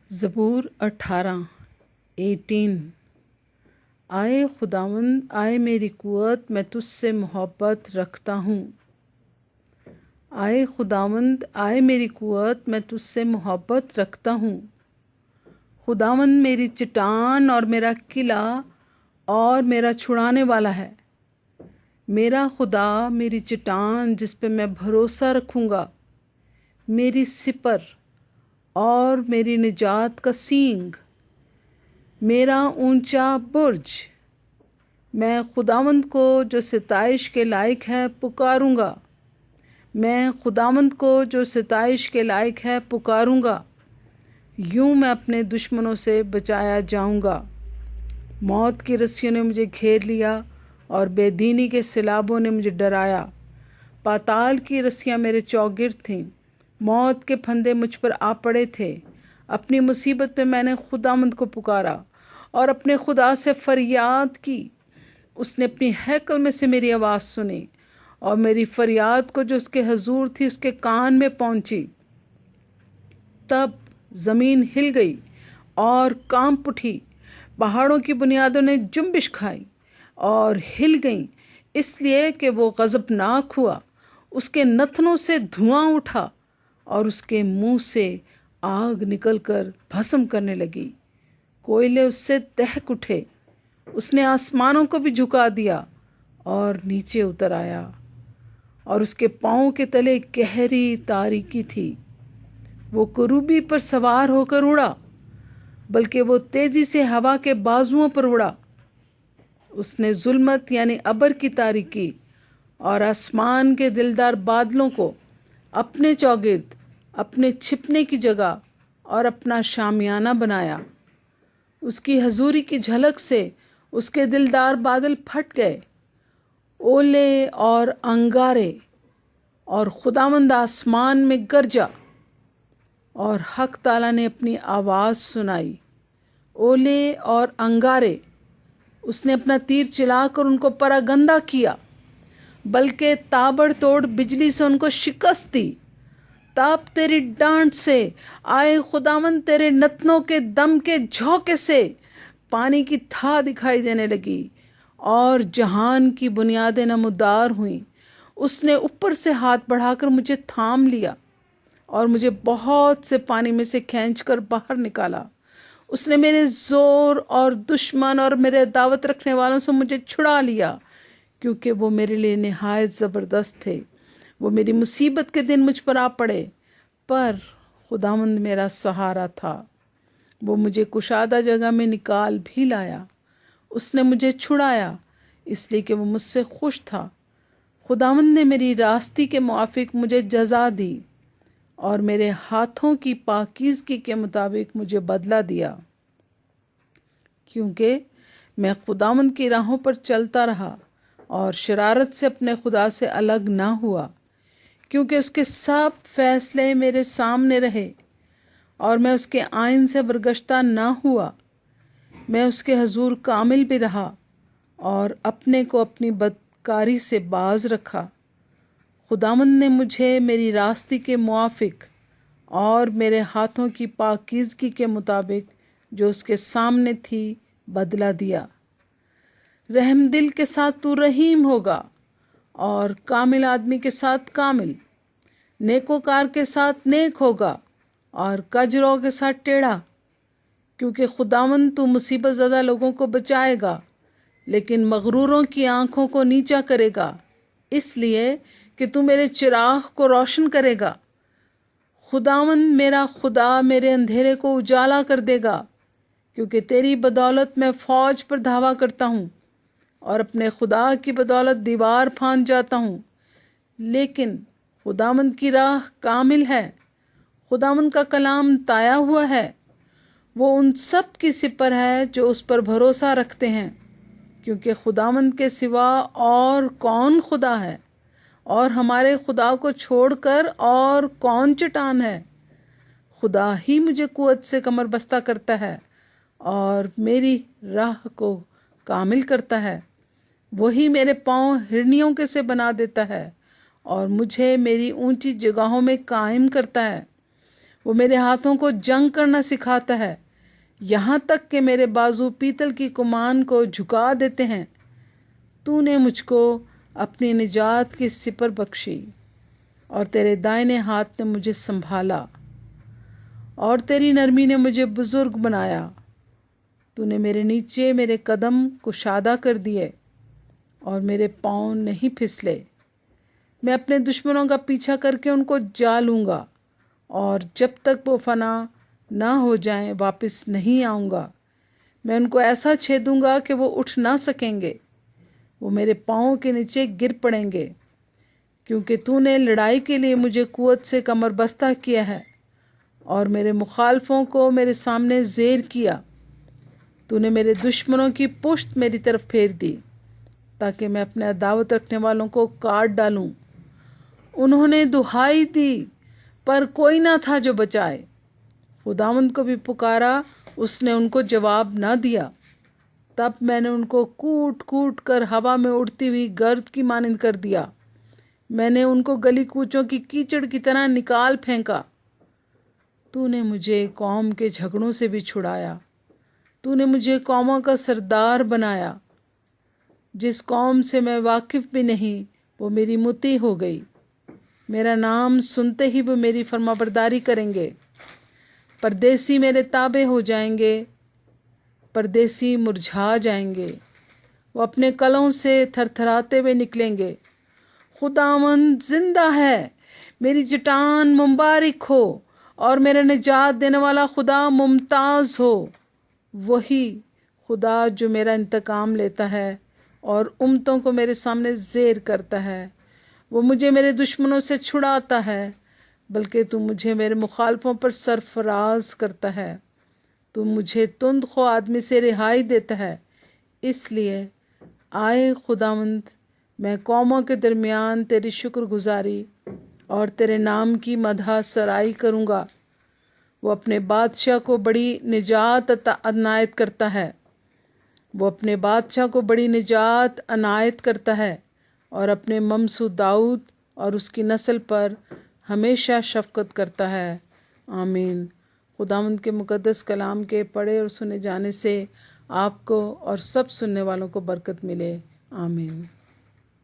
زبور 18 آئے خداوند، آئے میری قوت، میں تجھ سے محبت رکھتا ہوں۔ آئے خداوند، آئے میری قوت، میں تجھ سے محبت رکھتا ہوں۔ خداوند میری چٹان اور میرا قلعہ اور میرا چھڑانے والا ہے۔ میرا خدا میری چٹان جس پہ میں بھروسہ رکھوں گا، میری سپر اور میری نجات کا سینگ، میرا اونچا برج۔ میں خداوند کو جو ستائش کے لائق ہے پکاروں گا، میں خداوند کو جو ستائش کے لائق ہے پکاروں گا۔ یوں میں اپنے دشمنوں سے بچایا جاؤں گا۔ موت کی رسیوں نے مجھے گھیر لیا اور بے دینی کے سیلابوں نے مجھے ڈرایا۔ پاتال کی رسیاں میرے چوگرد تھیں، موت کے پھندے مجھ پر آ پڑے تھے۔ اپنی مصیبت میں میں نے خداوند کو پکارا اور اپنے خدا سے فریاد کی۔ اس نے اپنی ہیکل میں سے میری آواز سنی اور میری فریاد کو جو اس کے حضور تھی اس کے کان میں پہنچی۔ تب زمین ہل گئی اور کانپ اٹھی، پہاڑوں کی بنیادوں نے جنبش کھائی اور ہل گئیں، اس لیے کہ وہ غضبناک ہوا۔ اس کے نتنوں سے دھواں اٹھا اور اس کے منہ سے آگ نکل کر بھسم کرنے لگی۔ کوئلے اس سے دہک اٹھے۔ اس نے آسمانوں کو بھی جھکا دیا اور نیچے اتر آیا، اور اس کے پاؤں کے تلے گہری تاریکی تھی۔ وہ کروبی پر سوار ہو کر اڑا، بلکہ وہ تیزی سے ہوا کے بازوؤں پر اڑا۔ اس نے ظلمت یعنی ابر کی تاریکی اور آسمان کے دلدار بادلوں کو اپنے چوگرد، اپنے چھپنے کی جگہ اور اپنا شامیانہ بنایا۔ اس کی حضوری کی جھلک سے اس کے دلدار بادل پھٹ گئے۔ اولے اور انگارے اور خداوند آسمان میں گرجا، اور حق تعالیٰ نے اپنی آواز سنائی۔ اولے اور انگارے، اس نے اپنا تیر چلا کر ان کو پراگندہ کیا، بلکہ تابڑ توڑ بجلی سے ان کو شکست دی۔ تاپ تیری ڈانٹ سے، آئے خداوند، تیرے نتنوں کے دم کے جھونکے سے پانی کی تھا دکھائی دینے لگی اور جہان کی بنیادیں نمودار ہوئیں۔ اس نے اوپر سے ہاتھ بڑھا کر مجھے تھام لیا اور مجھے بہت سے پانی میں سے کھینچ کر باہر نکالا۔ اس نے میرے زور اور دشمن اور میرے دعوت رکھنے والوں سے مجھے چھڑا لیا، کیونکہ وہ میرے لیے نہایت زبردست تھے۔ وہ میری مصیبت کے دن مجھ پر آ پڑے، پر خداوند میرا سہارا تھا۔ وہ مجھے کشادہ جگہ میں نکال بھی لایا۔ اس نے مجھے چھڑایا، اس لیے کہ وہ مجھ سے خوش تھا۔ خداوند نے میری راستی کے موافق مجھے جزا دی اور میرے ہاتھوں کی پاکیزگی کے مطابق مجھے بدلہ دیا، کیونکہ میں خداوند کی راہوں پر چلتا رہا اور شرارت سے اپنے خدا سے الگ نہ ہوا، کیونکہ اس کے سب فیصلے میرے سامنے رہے اور میں اس کے آئین سے برگشتہ نہ ہوا۔ میں اس کے حضور کامل بھی رہا اور اپنے کو اپنی بدکاری سے باز رکھا۔ خداوند نے مجھے میری راستی کے موافق اور میرے ہاتھوں کی پاکیزگی کے مطابق جو اس کے سامنے تھی بدلہ دیا۔ رحم دل کے ساتھ تو رحیم ہوگا اور کامل آدمی کے ساتھ کامل، نیکوکار کے ساتھ نیک ہوگا اور کجرو کے ساتھ ٹیڑھا، کیونکہ خداوند تو مصیبت زدہ لوگوں کو بچائے گا، لیکن مغروروں کی آنکھوں کو نیچا کرے گا، اس لیے کہ تو میرے چراغ کو روشن کرے گا۔ خداوند میرا خدا میرے اندھیرے کو اجالا کر دے گا، کیونکہ تیری بدولت میں فوج پر دھاوا کرتا ہوں اور اپنے خدا کی بدولت دیوار پھاند جاتا ہوں۔ لیکن خداوند کی راہ کامل ہے، خداوند کا کلام تایا ہوا ہے۔ وہ ان سب کی سپر ہے جو اس پر بھروسہ رکھتے ہیں، کیونکہ خداوند کے سوا اور کون خدا ہے، اور ہمارے خدا کو چھوڑ کر اور کون چٹان ہے۔ خدا ہی مجھے قوت سے کمر بستہ کرتا ہے اور میری راہ کو کامل کرتا ہے۔ وہی میرے پاؤں ہرنیوں کے سے بنا دیتا ہے اور مجھے میری اونچی جگہوں میں قائم کرتا ہے۔ وہ میرے ہاتھوں کو جنگ کرنا سکھاتا ہے، یہاں تک کہ میرے بازو پیتل کی کمان کو جھکا دیتے ہیں۔ تو نے مجھ کو اپنی نجات کی سپر بخشی، اور تیرے دائنے ہاتھ نے مجھے سنبھالا، اور تیری نرمی نے مجھے بزرگ بنایا۔ تو نے میرے نیچے میرے قدم کشادہ کر دیے، اور میرے پاؤں نہیں پھسلے۔ میں اپنے دشمنوں کا پیچھا کر کے ان کو جا لوں گا، اور جب تک وہ فنا نہ ہو جائیں واپس نہیں آؤں گا۔ میں ان کو ایسا چھیدوں گا کہ وہ اٹھ نہ سکیں گے، وہ میرے پاؤں کے نیچے گر پڑیں گے، کیونکہ تو نے لڑائی کے لیے مجھے قوت سے کمر بستہ کیا ہے، اور میرے مخالفوں کو میرے سامنے زیر کیا۔ تو نے میرے دشمنوں کی پشت میری طرف پھیر دی، تاکہ میں اپنے عداوت رکھنے والوں کو کاٹ ڈالوں۔ انہوں نے دہائی دی، پر کوئی نہ تھا جو بچائے۔ خداوند کو بھی پکارا، اس نے ان کو جواب نہ دیا۔ تب میں نے ان کو کوٹ کوٹ کر ہوا میں اڑتی ہوئی گرد کی مانند کر دیا۔ میں نے ان کو گلی کوچوں کی کیچڑ کی طرح نکال پھینکا۔ تو نے مجھے قوم کے جھگڑوں سے بھی چھڑایا۔ تو نے مجھے قوموں کا سردار بنایا۔ جس قوم سے میں واقف بھی نہیں، وہ میری مطیع ہو گئی۔ میرا نام سنتے ہی وہ میری فرمانبرداری کریں گے۔ پردیسی میرے تابع ہو جائیں گے، پردیسی مرجھا جائیں گے، وہ اپنے قلعوں سے تھر تھراتے ہوئے نکلیں گے۔ خداوند زندہ ہے، میری چٹان مبارک ہو، اور میرا نجات دینے والا خدا ممتاز ہو۔ وہی خدا جو میرا انتقام لیتا ہے اور امتوں کو میرے سامنے زیر کرتا ہے۔ وہ مجھے میرے دشمنوں سے چھڑاتا ہے، بلکہ تو مجھے میرے مخالفوں پر سرفراز کرتا ہے۔ تو مجھے تند خو آدمی سے رہائی دیتا ہے۔ اس لیے آئے خداوند، میں قوموں کے درمیان تیری شکر گزاری اور تیرے نام کی مدح سرائی کروں گا۔ وہ اپنے بادشاہ کو بڑی نجات عنایت کرتا ہے، وہ اپنے بادشاہ کو بڑی نجات عنایت کرتا ہے، اور اپنے ممسو داؤد اور اس کی نسل پر ہمیشہ شفقت کرتا ہے۔ آمین۔ خداوند کے مقدس کلام کے پڑھے اور سنے جانے سے آپ کو اور سب سننے والوں کو برکت ملے۔ آمین۔